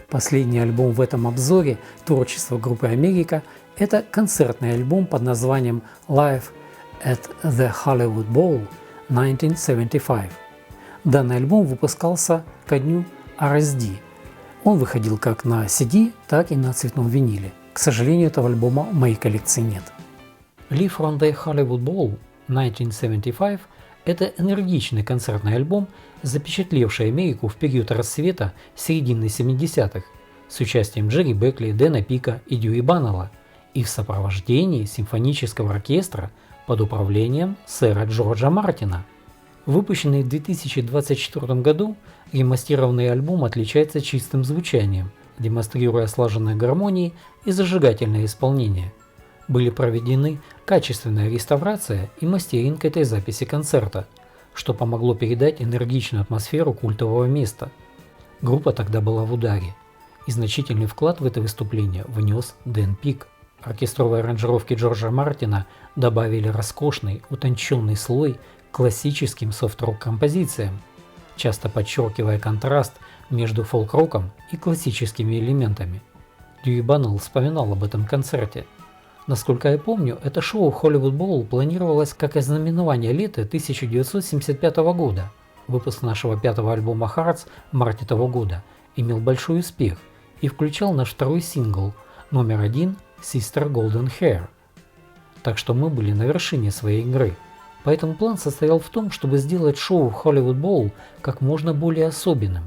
Последний альбом в этом обзоре творчества группы Америка – это концертный альбом под названием Live at the Hollywood Bowl 1975. Данный альбом выпускался ко дню RSD. Он выходил как на CD, так и на цветном виниле. К сожалению, этого альбома в моей коллекции нет. Live from the Hollywood Bowl 1975 – это энергичный концертный альбом, запечатлевший Америку в период расцвета середины 70-х с участием Джерри Бекли, Дэна Пика и Дьюи Баннелла и в сопровождении симфонического оркестра под управлением сэра Джорджа Мартина. Выпущенный в 2024 году, ремастированный альбом отличается чистым звучанием, демонстрируя слаженные гармонии и зажигательное исполнение. Были проведены качественная реставрация и мастеринг этой записи концерта, что помогло передать энергичную атмосферу культового места. Группа тогда была в ударе, и значительный вклад в это выступление внес Дэн Пик. Оркестровые аранжировки Джорджа Мартина добавили роскошный, утонченный слой к классическим софт-рок композициям, часто подчеркивая контраст между фолк-роком и классическими элементами. Дьюи Баннелл вспоминал об этом концерте. Насколько я помню, это шоу в Hollywood Bowl планировалось как ознаменование лета 1975 года. Выпуск нашего пятого альбома Hearts в марте того года имел большой успех и включал наш второй сингл, номер 1 Sister Golden Hair. Так что мы были на вершине своей игры. Поэтому план состоял в том, чтобы сделать шоу в Hollywood Bowl как можно более особенным.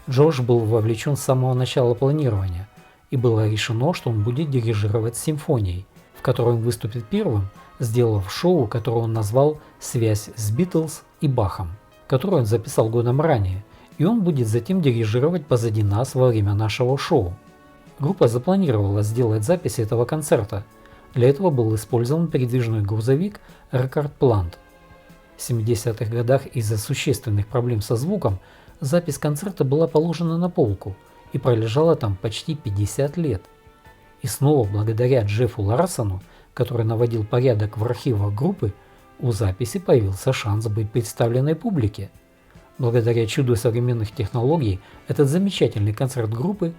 Джордж был вовлечен с самого начала планирования, и было решено, что он будет дирижировать симфонией, в которой он выступит первым, сделав шоу, которое он назвал «Связь с Битлз и Бахом», которое он записал годом ранее, и он будет затем дирижировать позади нас во время нашего шоу. Группа запланировала сделать запись этого концерта. Для этого был использован передвижной грузовик Рекорд Плант. В 70-х годах из-за существенных проблем со звуком запись концерта была положена на полку и пролежала там почти 50 лет. И снова благодаря Джеффу Ларсону, который наводил порядок в архивах группы, у записи появился шанс быть представленной публике. Благодаря чуду современных технологий этот замечательный концерт группы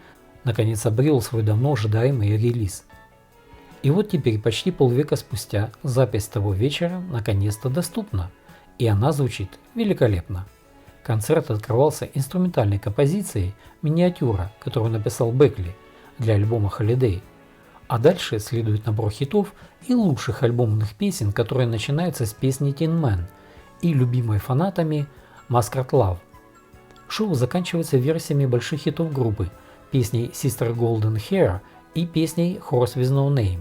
наконец обрел свой давно ожидаемый релиз. И вот теперь, почти полвека спустя, запись того вечера наконец-то доступна, и она звучит великолепно. Концерт открывался инструментальной композицией «Миниатюра», которую написал Бекли для альбома Holiday. А дальше следует набор хитов и лучших альбомных песен, которые начинаются с песни Tin Man и любимой фанатами Masquerade Love. Шоу заканчивается версиями больших хитов группы, песней Sister Golden Hair и песней Horse with No Name.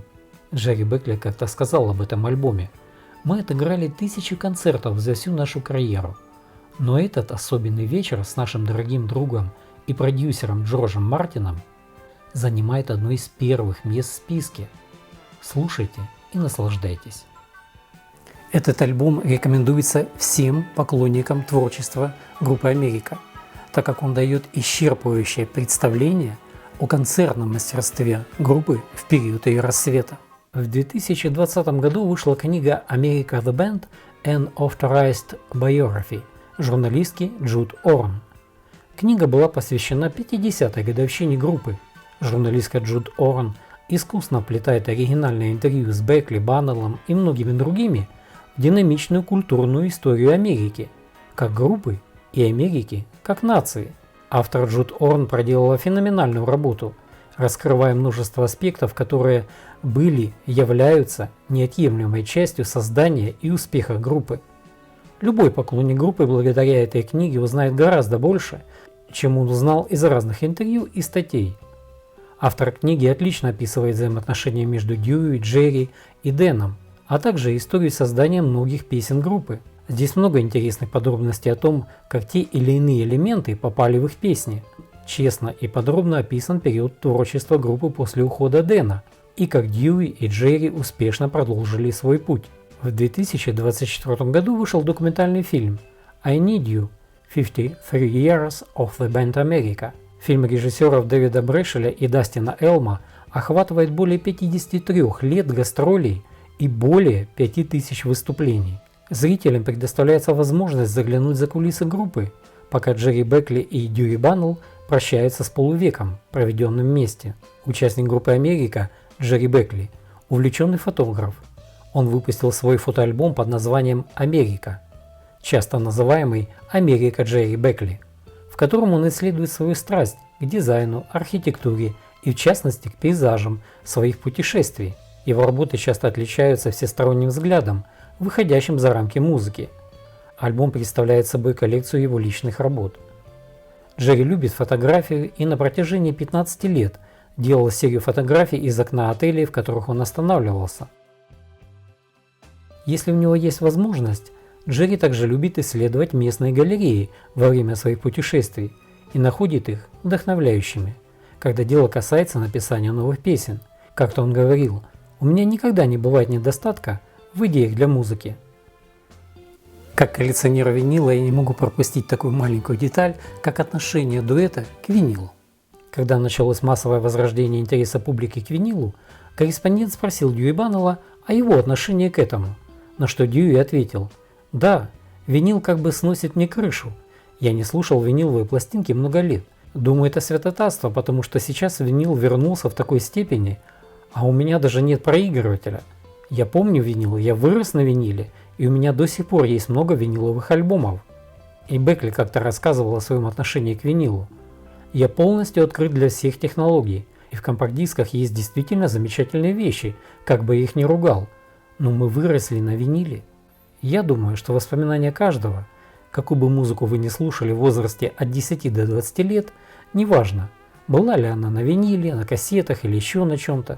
Джерри Бекли как-то сказал об этом альбоме: «Мы отыграли тысячи концертов за всю нашу карьеру. Но этот особенный вечер с нашим дорогим другом и продюсером Джорджем Мартином занимает одно из первых мест в списке. Слушайте и наслаждайтесь». Этот альбом рекомендуется всем поклонникам творчества группы Америка, так как он дает исчерпывающее представление о концертном мастерстве группы в период ее расцвета. В 2020 году вышла книга America the Band An Authorized Biography журналистки Джуд Орн. Книга была посвящена 50-й годовщине группы. Журналистка Джуд Орн искусно вплетает оригинальное интервью с Бекли, Баннеллом и многими другими в динамичную культурную историю Америки, как группы, и Америки, как нации. Автор Джуд Орн проделала феноменальную работу, раскрывая множество аспектов, которые являются неотъемлемой частью создания и успеха группы. Любой поклонник группы благодаря этой книге узнает гораздо больше, чем он узнал из разных интервью и статей. Автор книги отлично описывает взаимоотношения между Дьюи, Джерри и Дэном, а также историю создания многих песен группы. Здесь много интересных подробностей о том, как те или иные элементы попали в их песни. Честно и подробно описан период творчества группы после ухода Дэна, и как Дьюи и Джерри успешно продолжили свой путь. В 2024 году вышел документальный фильм «I Need You – 53 Years of the Band America». Фильм режиссеров Дэвида Брэшеля и Дастина Элма охватывает более 53 лет гастролей и более 5000 выступлений. Зрителям предоставляется возможность заглянуть за кулисы группы, пока Джерри Бекли и Дьюи Баннелл прощаются с полувеком, проведенным вместе. Участник группы «Америка» Джерри Бекли – увлеченный фотограф. Он выпустил свой фотоальбом под названием «Америка», часто называемый «Америка Джерри Бекли», в котором он исследует свою страсть к дизайну, архитектуре и в частности к пейзажам своих путешествий. Его работы часто отличаются всесторонним взглядом, выходящим за рамки музыки. Альбом представляет собой коллекцию его личных работ. Джерри любит фотографию и на протяжении 15 лет делал серию фотографий из окна отелей, в которых он останавливался. Если у него есть возможность, Джерри также любит исследовать местные галереи во время своих путешествий и находит их вдохновляющими, когда дело касается написания новых песен. Как-то он говорил: «У меня никогда не бывает недостатка в идеях для музыки». Как коллекционер винила я не могу пропустить такую маленькую деталь, как отношение дуэта к винилу. Когда началось массовое возрождение интереса публики к винилу, корреспондент спросил Дьюи Баннелла о его отношении к этому, на что Дьюи ответил: «Да, винил как бы сносит мне крышу. Я не слушал виниловые пластинки много лет. Думаю, это святотатство, потому что сейчас винил вернулся в такой степени, а у меня даже нет проигрывателя. Я помню винил, я вырос на виниле, и у меня до сих пор есть много виниловых альбомов». И Бекли как-то рассказывал о своем отношении к винилу. «Я полностью открыт для всех технологий, и в компакт-дисках есть действительно замечательные вещи, как бы я их ни ругал, но мы выросли на виниле». Я думаю, что воспоминания каждого, какую бы музыку вы ни слушали в возрасте от 10 до 20 лет, неважно, была ли она на виниле, на кассетах или еще на чем-то,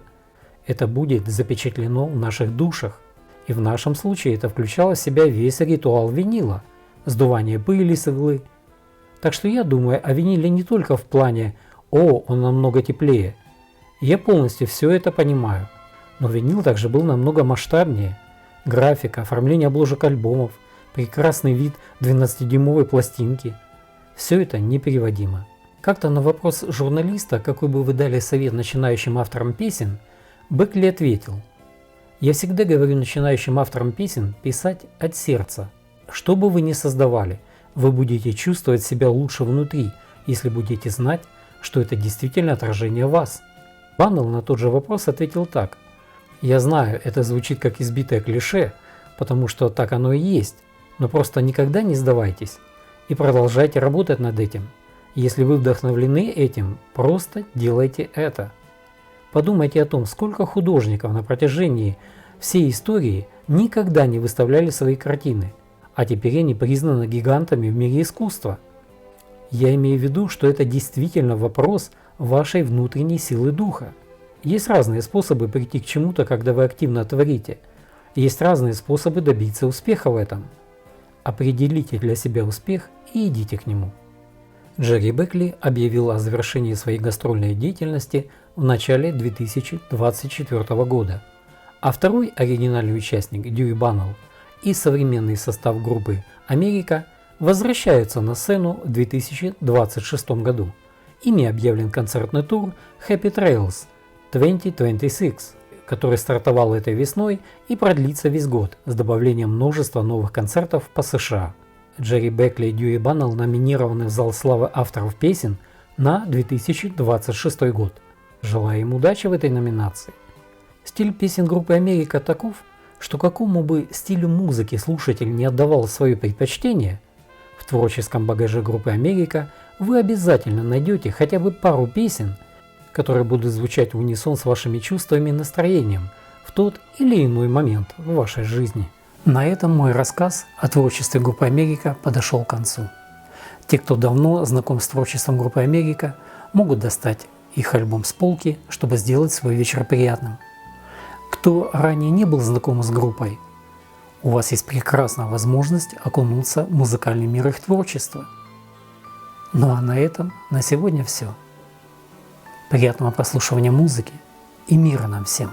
это будет запечатлено в наших душах. И в нашем случае это включало в себя весь ритуал винила, сдувание пыли с иглы. Так что я думаю о виниле не только в плане «О, он намного теплее». Я полностью все это понимаю, но винил также был намного масштабнее. Графика, оформление обложек альбомов, прекрасный вид 12-дюймовой пластинки – все это непереводимо. Как-то на вопрос журналиста, какой бы вы дали совет начинающим авторам песен, Бекли ответил: «Я всегда говорю начинающим авторам песен писать от сердца. Что бы вы ни создавали, вы будете чувствовать себя лучше внутри, если будете знать, что это действительно отражение вас». Баннелл на тот же вопрос ответил так: «Я знаю, это звучит как избитое клише, потому что так оно и есть, но просто никогда не сдавайтесь и продолжайте работать над этим. Если вы вдохновлены этим, просто делайте это». Подумайте о том, сколько художников на протяжении всей истории никогда не выставляли свои картины, а теперь они признаны гигантами в мире искусства. Я имею в виду, что это действительно вопрос вашей внутренней силы духа. Есть разные способы прийти к чему-то, когда вы активно творите. Есть разные способы добиться успеха в этом. Определите для себя успех и идите к нему. Джерри Бекли объявил о завершении своей гастрольной деятельности в начале 2024 года, а второй оригинальный участник Дьюи Баннелл и современный состав группы «Америка» возвращаются на сцену в 2026 году. Ими объявлен концертный тур Happy Trails 2026, который стартовал этой весной и продлится весь год с добавлением множества новых концертов по США. Джерри Бекли и Дьюи Баннелл номинированы в Зал славы авторов песен на 2026 год. Желаю им удачи в этой номинации. Стиль песен группы «Америка» таков, что какому бы стилю музыки слушатель не отдавал свое предпочтение, в творческом багаже группы «Америка» вы обязательно найдете хотя бы пару песен, которые будут звучать в унисон с вашими чувствами и настроением в тот или иной момент в вашей жизни. На этом мой рассказ о творчестве группы «Америка» подошел к концу. Те, кто давно знаком с творчеством группы «Америка», могут достать их альбом с полки, чтобы сделать свой вечер приятным. Кто ранее не был знаком с группой, у вас есть прекрасная возможность окунуться в музыкальный мир их творчества. Ну а на этом на сегодня все. Приятного прослушивания музыки и мира нам всем!